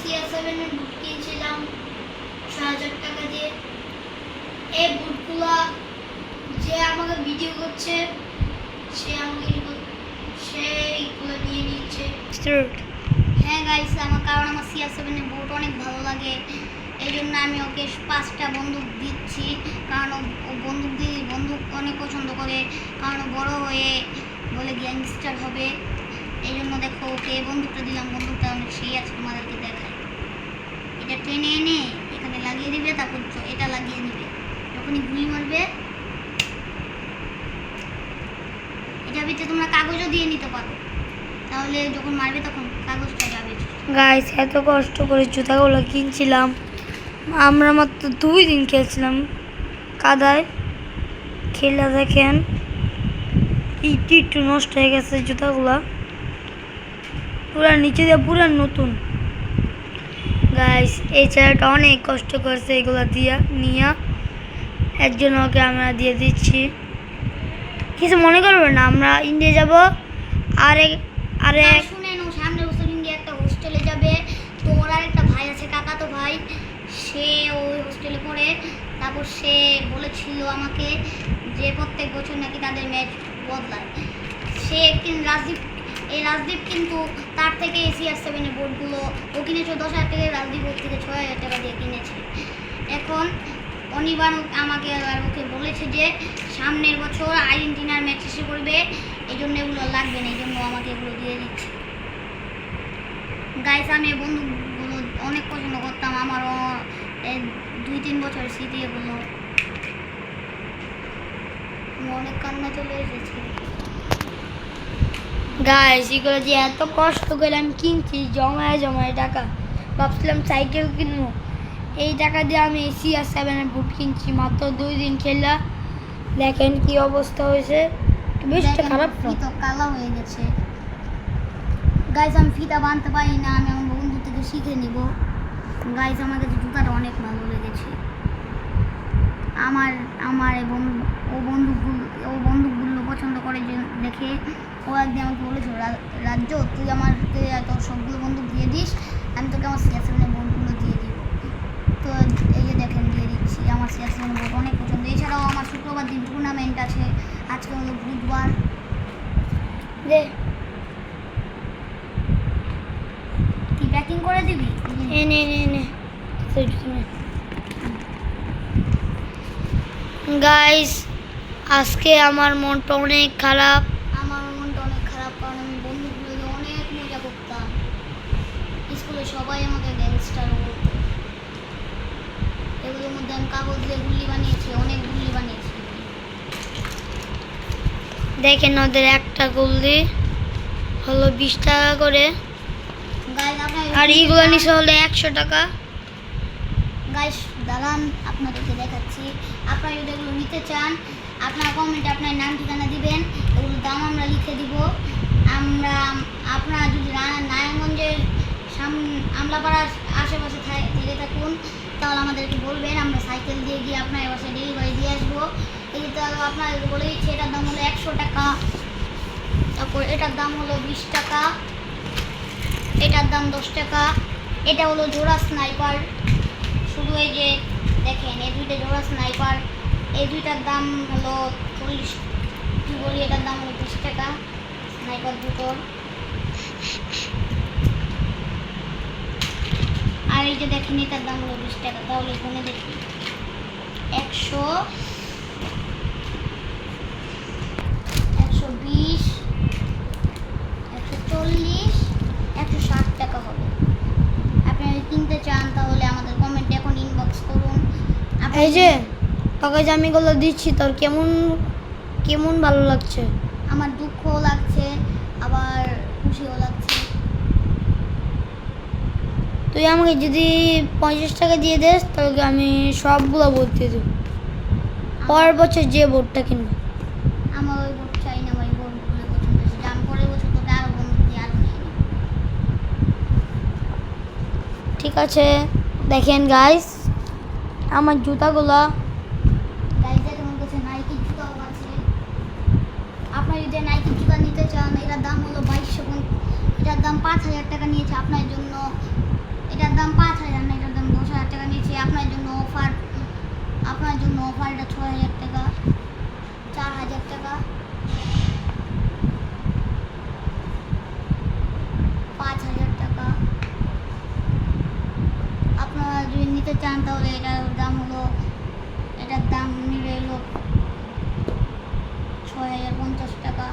CR7 এর বুট কিনছিলাম ৬০০০ টাকা দিয়ে। এই বুটগুলো যে আমাকে ভিডিও করছে সে আমাকে সেইগুলো নিয়ে নিচ্ছে। হ্যাঁ গাইস, কারণ আমার CR7 এর বুট অনেক ভালো লাগে, এই জন্য আমি ওকে 5টা বন্দুক দিচ্ছি। কারণ ও বন্দুক অনেক পছন্দ করে, কারণ ও বড় হয়ে বলে গ্যাংস্টার হবে। এই জন্য দেখো ওকে এই বন্দুকটা দিলাম। বন্দুকটা অনেক সেই আছে, তোমাদেরকে দেখাই। এটা টেনে এনে এখানে লাগিয়ে দিবে, তারপর এটা লাগিয়ে নিবে। যখনই গুলি মারবে এটার ভিতরে তোমরা কাগজও দিয়ে নিতে পারো, তাহলে যখন মারবে তখন কাগজটা যাবে। গাইস, এত কষ্ট করে জুতাগুলো কিনছিলাম, আমরা মাত্র 2 দিন খেলছিলাম কাদায়। খেলা দেখেন একটু নষ্ট হয়ে গেছে জুতাগুলা, পুরা নিচে দিয়ে পুরা নতুন। গাইস, এই ছেলেটা অনেক কষ্ট করছে এগুলা দিয়া নিয়ে, এর জন্য ওকে আমরা দিয়ে দিচ্ছি। কিছু মনে করবে না, আমরা ইন্ডিয়া যাব। শুনেন, ও সামনের বছর ইন্ডিয়া একটা হোস্টেলে যাবে। তো ওর একটা ভাই আছে, কাকাতো ভাই, সে ওই হোস্টেলে পড়ে। তারপর সে বলেছিল আমাকে যে প্রত্যেক বছর নাকি তাদের ম্যাচ বদলায়। সে রাজদীপ কিন্তু তার থেকে CR7 এর বোর্ডগুলো ও কিনেছে 10,000 টাকা, রাজদীপ ওর থেকে 6,000 টাকা দিয়ে কিনেছে। এখন অনির্বাণ আমাকে ওকে বলেছে যে সামনের বছর আর্জেন্টিনার ম্যাচ এসে করবে, এই জন্য এগুলো লাগবে না, এই জন্য আমাকে এগুলো দিয়ে দিচ্ছে। গাইস, আমি এই বন্ধুগুলো অনেক পছন্দ করতাম, আমারও 2-3 বছর স্মৃতি এগুলো। অনেক কান্না চলে এসেছে। গাইস, এগুলো যে এত কষ্ট করে আমি কিনছি, জমায় টাকা, ভাবছিলাম সাইকেল কিনবো। এই টাকা দিয়ে আমি CR7 এর বুট কিনছি মাত্র 2 দিন খেলা। দেখেন কি অবস্থা হয়েছে, বেশ খারাপ তো কালা হয়ে গেছে। গাইস, আমি ফিতা বাঁধতে পারি না, আমি আমার বন্ধু থেকে শিখে নিব। গাইস, আমার কাছে জুতাটা অনেক ভালো লেগেছে। আমার বন্দুকগুলো পছন্দ করে দেখে ও একদিন আমাকে বলেছিল, রাজ্য তুই আমাকে তোর সবগুলো বন্দুক দিয়ে দিস, আমি তোকে আমার CR7 এর বন্দুকগুলো দিয়ে দিব। তো এই যে দেখেন দিয়ে দিচ্ছি। আমার CR7 এর বন্দুক অনেক পছন্দ। এছাড়াও আমার শুক্রবার দিন টুর্নামেন্ট আছে, আজকে হলো বুধবার। তুই প্যাকিং করে দিবি? নে গাইস, আজকে আমার মনটা অনেক খারাপ। আমার মনটা অনেক খারাপ, কারণ আমি বন্ধুগুলো দিয়ে অনেক মজা করতাম। স্কুলে সবাই আমাকে গ্যাংস্টার বলতো। এগুলোর মধ্যে আমি কাগজ দিয়ে গুল্লি বানিয়েছি, অনেক গুল্লি বানিয়েছি। দেখেন ওদের একটা গুল্লি হলো 20 টাকা করে, আর এইগুলো নিচে হলো 100 টাকা। গাইস, দাঁড়ান আপনাদেরকে দেখাচ্ছি। আপনারা যদি এগুলো নিতে চান, আপনারা কমেন্টে আপনার নাম ঠিকানা দিবেন, এগুলোর দাম আমরা লিখে দিব। আপনারা যদি নারায়ণগঞ্জের আমলাপাড়ার আশেপাশে থেকে থাকুন, তাহলে আমাদেরকে বলবেন, আমরা সাইকেল দিয়ে গিয়ে আপনার বাসায় ডেলিভারি দিয়ে আসবো। এই তো আপনাদেরকে বলে দিচ্ছি, এটার দাম হলো 100 টাকা। তারপর এটার দাম হলো 20 টাকা, এটার দাম 10 টাকা। এটা হলো জোড়া স্নাইপার। শুধু এই যে দেখেন, এই দুইটা জোড়া স্নাইপার, এই দুইটার দাম হলো 40, কি বলি, এটার দাম হলো 20 টাকা স্নাইপার দুটোর। আর এই যে দেখেন, এটার দাম হলো 20 টাকা। তাহলে এখানে দেখি 100, 120, 140, 160 টাকা হবে। আপনি যদি কিনতে চান তাহলে আমাদের কমেন্টে এখন ইনবক্স করুন। এই যে তোকে যে আমি এগুলো দিচ্ছি, তোর কেমন ভালো লাগছে? আমার দুঃখও লাগছে, আবার খুশিও লাগছে। তুই আমাকে যদি 50 টাকা দিয়ে দেস, তাহলে আমি সবগুলো বোর্ড দিয়ে দেবো। পরের বছর যে বোর্ডটা কিনবো। আমার ওই বোর্ড চাই না, আমার এই বোর্ডগুলো পছন্দ হয়েছে। আমি পরের বছর তোকে আরও বন্ধু দিয়ে আরও নিয়ে নিই। ঠিক আছে, দেখেন গাইস আমার জুতাগুলো। গাইজ, আমার কাছে নাইকির জুতাও আছে। আপনারা যদি নাইকির জুতা নিতে চান, এটার দাম হলো 2250, এটার দাম 5,000 টাকা নিয়েছে আপনার জন্য। এটার দাম 5,000 না, এটার দাম 10,000 টাকা নিয়েছি। আপনার জন্য অফার, এটা 6,000 টাকা, 4,000 টাকা, 5,000 টাকা। আপনারা যদি নিতে চান তাহলে এটার দাম নিলে হলো 6,050 টাকা।